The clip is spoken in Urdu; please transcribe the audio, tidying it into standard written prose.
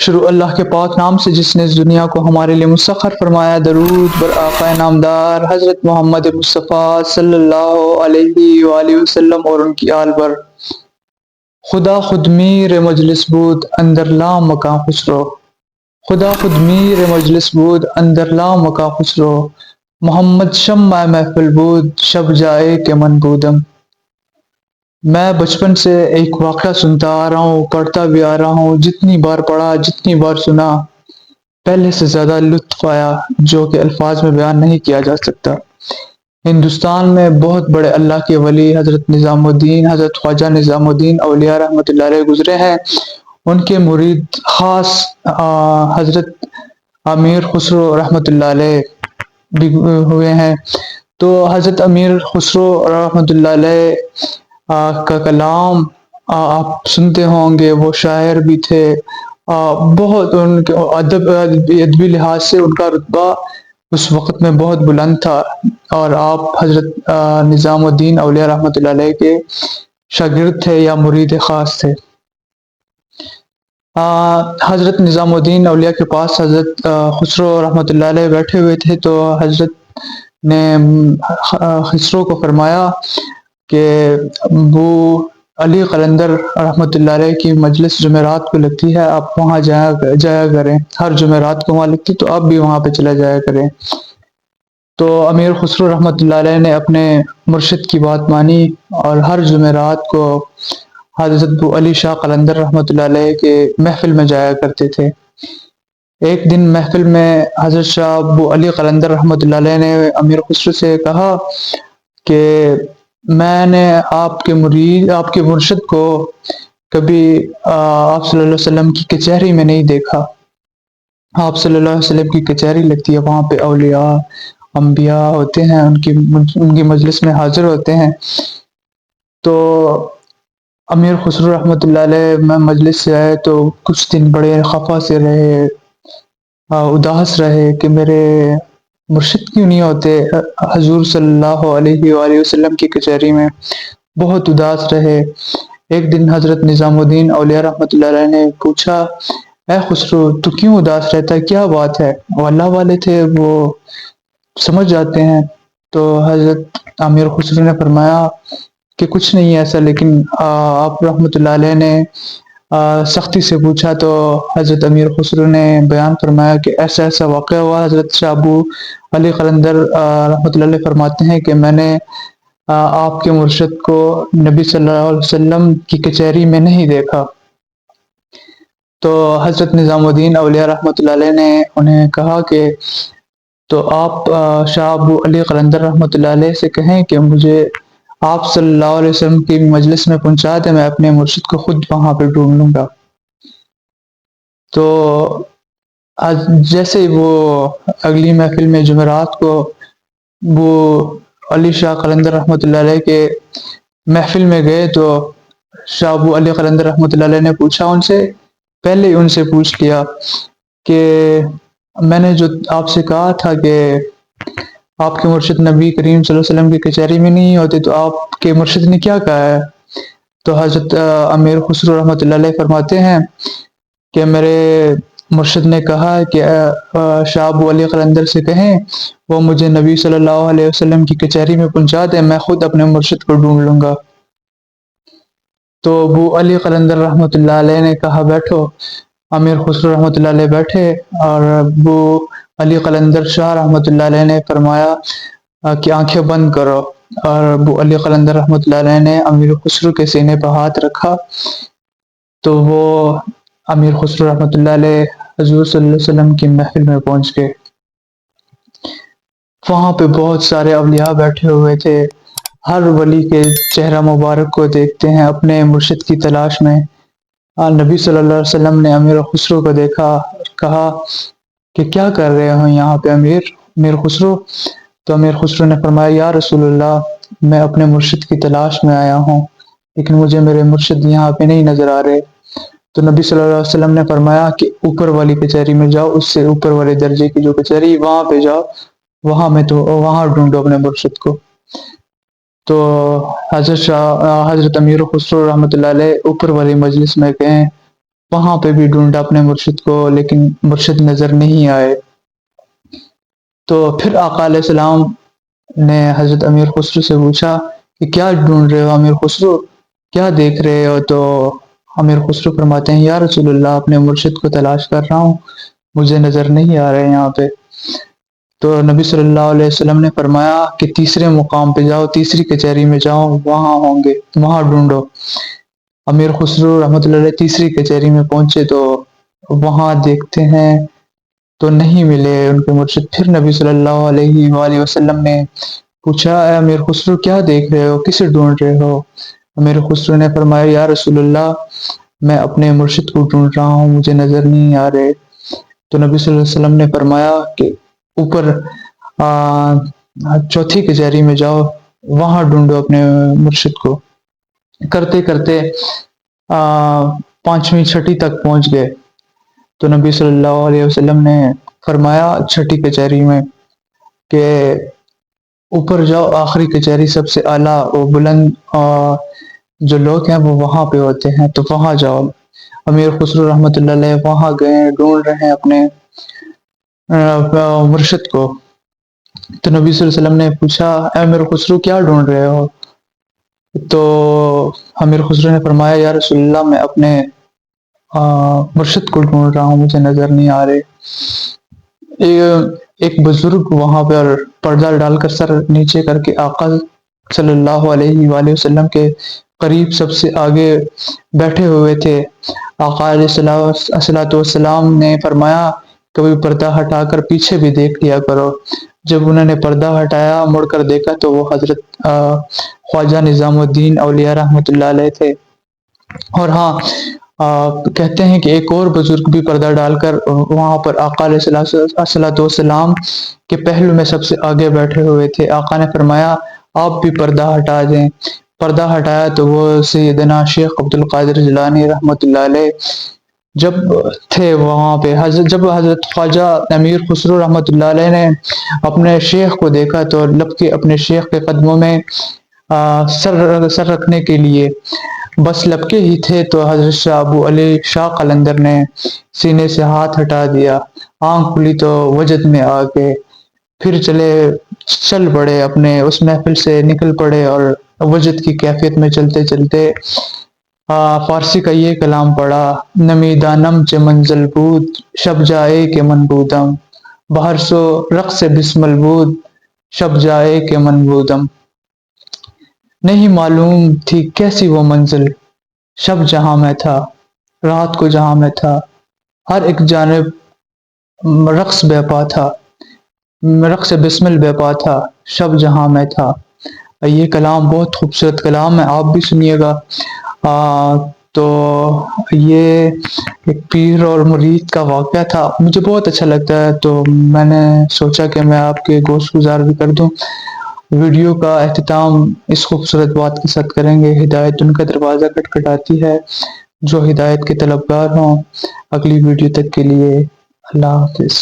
شروع اللہ کے پاک نام سے جس نے اس دنیا کو ہمارے لیے مسخر فرمایا۔ درود بر آقا نامدار حضرت محمد مصطفیٰ صلی اللہ علیہ وآلہ وسلم اور ان کی آل پر۔ خدا خود میر مجلس بود اندر لا مکان خسرو، خدا خود میر مجلس بود اندر لا مکان خسرو، محمد شمع محفل بود شب جائے کہ من بودم۔ میں بچپن سے ایک واقعہ سنتا آ رہا ہوں، پڑھتا بھی آ رہا ہوں، جتنی بار پڑھا جتنی بار سنا پہلے سے زیادہ لطف آیا جو کہ الفاظ میں بیان نہیں کیا جا سکتا۔ ہندوستان میں بہت بڑے اللہ کے ولی حضرت نظام الدین، حضرت خواجہ نظام الدین اولیاء رحمۃ اللہ علیہ گزرے ہیں۔ ان کے مرید خاص حضرت امیر خسرو رحمۃ اللہ علیہ بھی ہوئے ہیں۔ تو حضرت امیر خسرو رحمۃ اللہ علیہ کا کلام آپ سنتے ہوں گے، وہ شاعر بھی تھے، بہت ان کے ادبی لحاظ سے ان کا رتبہ اس وقت میں بہت بلند تھا، اور آپ حضرت نظام الدین اولیاء رحمۃ اللہ علیہ کے شاگرد تھے یا مرید خاص تھے۔ حضرت نظام الدین اولیاء کے پاس حضرت خسرو رحمۃ اللہ علیہ بیٹھے ہوئے تھے، تو حضرت نے خسرو کو فرمایا کہ ابو علی قلندر رحمۃ اللہ علیہ کی مجلس جمعرات کو لگتی ہے، آپ وہاں جایا کریں، ہر جمعرات کو وہاں لگتی تو آپ بھی وہاں پہ چلا جایا کریں۔ تو امیر خسرو رحمۃ اللہ علیہ نے اپنے مرشد کی بات مانی اور ہر جمعرات کو حضرت ابو علی شاہ قلندر رحمۃ اللہ علیہ کے محفل میں جایا کرتے تھے۔ ایک دن محفل میں حضرت شاہ ابو علی قلندر رحمۃ اللہ علیہ نے امیر خسرو سے کہا کہ میں نے آپ کے مرشد کو کبھی آپ صلی اللہ علیہ وسلم کی کچہری میں نہیں دیکھا۔ آپ صلی اللہ علیہ وسلم کی کچہری لگتی ہے، وہاں پہ اولیاء انبیاء ہوتے ہیں، ان کی مجلس میں حاضر ہوتے ہیں۔ تو امیر خسرو رحمۃ اللہ علیہ میں مجلس سے آئے تو کچھ دن بڑے خفا سے رہے، اداس رہے کہ میرے مرشد کیوں نہیں ہوتے حضور صلی اللہ علیہ وآلہ وسلم کی کچہری میں، بہت اداس رہے۔ ایک دن حضرت نظام الدین اولیاء رحمۃ اللہ علیہ نے پوچھا، اے خسرو تو کیوں اداس رہتا ہے، کیا بات ہے؟ وہ اللہ والے تھے، وہ سمجھ جاتے ہیں۔ تو حضرت امیر خسرو نے فرمایا کہ کچھ نہیں ایسا، لیکن آپ رحمۃ اللہ علیہ نے سختی سے پوچھا تو حضرت امیر خسرو نے بیان فرمایا کہ ایسا ایسا واقعہ ہوا۔ حضرت شاہ ابو علی قلندر رحمۃ اللہ علیہ فرماتے ہیں کہ میں نے آپ کے مرشد کو نبی صلی اللہ علیہ وسلم کی کچہری میں نہیں دیکھا۔ تو حضرت نظام الدین اولیاء رحمۃ اللہ علیہ نے انہیں کہا کہ تو آپ شاہ ابو علی قلندر رحمۃ اللہ علیہ سے کہیں کہ مجھے آپ صلی اللہ علیہ وسلم کی مجلس میں پہنچا دیں، میں اپنے مرشد کو خود وہاں پہ ڈھونڈ لوں گا۔ تو جیسے وہ اگلی محفل میں جمعرات کو وہ علی شاہ قلندر رحمۃ اللہ علیہ کے محفل میں گئے تو شاہ ابو علی قلندر رحمۃ اللہ علیہ نے پوچھا ان سے، پہلے ہی ان سے پوچھ لیا کہ میں نے جو آپ سے کہا تھا کہ آپ کے مرشد نبی کریم صلی اللہ علیہ وسلم کی کچہری میں نہیں ہوتے، تو آپ کے مرشد نے کیا کہا ہے؟ تو حضرت امیر خسرو رحمۃ اللہ علیہ فرماتے ہیں کہ میرے مرشد نے کہا کہ شاہ ابو علی قلندر سے کہیں وہ مجھے نبی صلی اللہ علیہ وسلم کی کچہری میں پہنچا دیں، میں خود اپنے مرشد کو ڈھونڈ لوں گا۔ تو ابو علی قلندر رحمۃ اللہ علیہ نے کہا بیٹھو۔ امیر خسرو رحمۃ اللہ علیہ بیٹھے اور ابو علی قلندر شاہ رحمۃ اللہ علیہ نے فرمایا کہ آنکھیں بند کرو، اور ابو علی قلندر رحمۃ اللہ علیہ نے امیر خسرو کے سینے پر ہاتھ رکھا تو وہ امیر خسرو رحمۃ اللہ علیہ حضور صلی اللہ علیہ وسلم کی محفل میں پہنچ گئے۔ وہاں پہ بہت سارے اولیاء بیٹھے ہوئے تھے، ہر ولی کے چہرہ مبارک کو دیکھتے ہیں اپنے مرشد کی تلاش میں۔ نبی صلی اللہ علیہ وسلم نے امیر خسرو کو دیکھا، کہا کہ کیا کر رہے ہو یہاں پہ امیر خسرو؟ تو امیر خسرو نے فرمایا، یا رسول اللہ میں اپنے مرشد کی تلاش میں آیا ہوں، لیکن مجھے میرے مرشد یہاں پہ نہیں نظر آ رہے۔ تو نبی صلی اللہ علیہ وسلم نے فرمایا کہ اوپر والی کچہری میں جاؤ، اس سے اوپر والے درجے کی جو کچہری وہاں پہ جاؤ، وہاں ڈھونڈو اپنے مرشد کو۔ تو حضرت امیر خسرو رحمۃ اللہ علیہ اوپر والی مجلس میں گئے وہاں پہ بھی ڈھونڈا اپنے مرشد کو، لیکن مرشد نظر نہیں آئے۔ تو پھر آقا علیہ السلام نے حضرت امیر خسرو سے پوچھا کہ کیا ڈھونڈ رہے ہو امیر خسرو، کیا دیکھ رہے ہو؟ تو امیر خسرو فرماتے ہیں یا رسول اللہ، اپنے مرشد کو تلاش کر رہا ہوں، مجھے نظر نہیں آ رہے یہاں پہ۔ تو نبی صلی اللہ علیہ وسلم نے فرمایا کہ تیسرے مقام پہ جاؤ، تیسری کچہری میں جاؤ، وہاں ہوں گے، وہاں ڈھونڈو۔ امیر خسرو رحمۃ اللہ علیہ تیسری کچہری میں پہنچے تو وہاں دیکھتے ہیں تو نہیں ملے ان کے مرشد۔ پھر نبی صلی اللہ علیہ وآلہ وسلم نے پوچھا اے امیر خسرو، کیا دیکھ رہے ہو، کسے ڈھونڈ رہے ہو؟ امیر خسرو نے فرمایا یا رسول اللہ، میں اپنے مرشد کو ڈھونڈ رہا ہوں، مجھے نظر نہیں آ رہے۔ تو نبی صلی اللہ علیہ وسلم نے فرمایا کہ اوپر چوتھی کچہری میں جاؤ، وہاں ڈھونڈو اپنے مرشد کو۔ کرتے کرتے پانچویں چھٹی تک پہنچ گئے تو نبی صلی اللہ علیہ وسلم نے فرمایا چھٹی کچہری میں کہ اوپر جاؤ، آخری کچہری سب سے اعلیٰ اور بلند جو لوگ ہیں وہ وہاں پہ ہوتے ہیں، تو وہاں جاؤ۔ امیر خسرو رحمۃ اللہ علیہ وہاں گئے، ڈھونڈ رہے ہیں اپنے مرشد کو۔ تو نبی صلی اللہ علیہ وسلم نے پوچھا اے امیر خسرو، کیا ڈھونڈ رہے ہو؟ تو امیر خسرو نے فرمایا یا رسول اللہ، میں اپنے مرشد کو ڈھونڈ رہا ہوں، مجھے نظر نہیں آ رہے۔ ایک بزرگ وہاں پر پردہ ڈال کر سر نیچے کر کے آقا صلی اللہ علیہ وآلہ وسلم کے قریب سب سے آگے بیٹھے ہوئے تھے۔ آقا علیہ الصلوۃ والسلام نے فرمایا کبھی پردہ ہٹا کر پیچھے بھی دیکھ لیا کرو۔ جب انہوں نے پردہ ہٹایا، مڑ کر دیکھا تو وہ حضرت خواجہ نظام الدین اولیاء رحمۃ اللہ علیہ تھے۔ اور ہاں، کہتے ہیں کہ ایک اور بزرگ بھی پردہ ڈال کر وہاں پر آقا علیہ الصلوۃ والسلام کے پہلو میں سب سے آگے بیٹھے ہوئے تھے۔ آقا نے فرمایا آپ بھی پردہ ہٹا دیں۔ پردہ ہٹایا تو وہ سیدنا شیخ عبد القادر جیلانی رحمۃ اللہ علیہ جب تھے وہاں پہ۔ جب حضرت خواجہ امیر خسرو رحمۃ اللہ علیہ نے اپنے شیخ کو دیکھا تو لپ کے اپنے شیخ کے قدموں میں سر رکھنے کے لیے بس لپکے ہی تھے تو حضرت شاہ ابو علی شاہ قلندر نے سینے سے ہاتھ ہٹا دیا، آنکھ کھلی تو وجد میں آ گئے، پھر چل پڑے، اپنے اس محفل سے نکل پڑے اور وجد کی کیفیت میں چلتے چلتے فارسی کا یہ کلام پڑھا نمی دانم چه منزل بود شب جائے کہ من بودم بہر سو رقص بسمل بود شب جائے کہ من بودم۔ نہیں معلوم تھی کیسی وہ منزل، شب جہاں میں تھا، رات کو جہاں میں تھا، ہر ایک جانب رقص بے پا تھا، رقص بسمل بے پا تھا، شب جہاں میں تھا۔ یہ کلام بہت خوبصورت کلام ہے، آپ بھی سنیے گا۔ تو یہ ایک پیر اور مرید کا واقعہ تھا، مجھے بہت اچھا لگتا ہے تو میں نے سوچا کہ میں آپ کے گوش گزار بھی کر دوں۔ ویڈیو کا اختتام اس خوبصورت بات کے ساتھ کریں گے، ہدایت ان کا دروازہ کھٹکھٹاتی ہے جو ہدایت کے طلبگار ہوں۔ اگلی ویڈیو تک کے لیے اللہ حافظ۔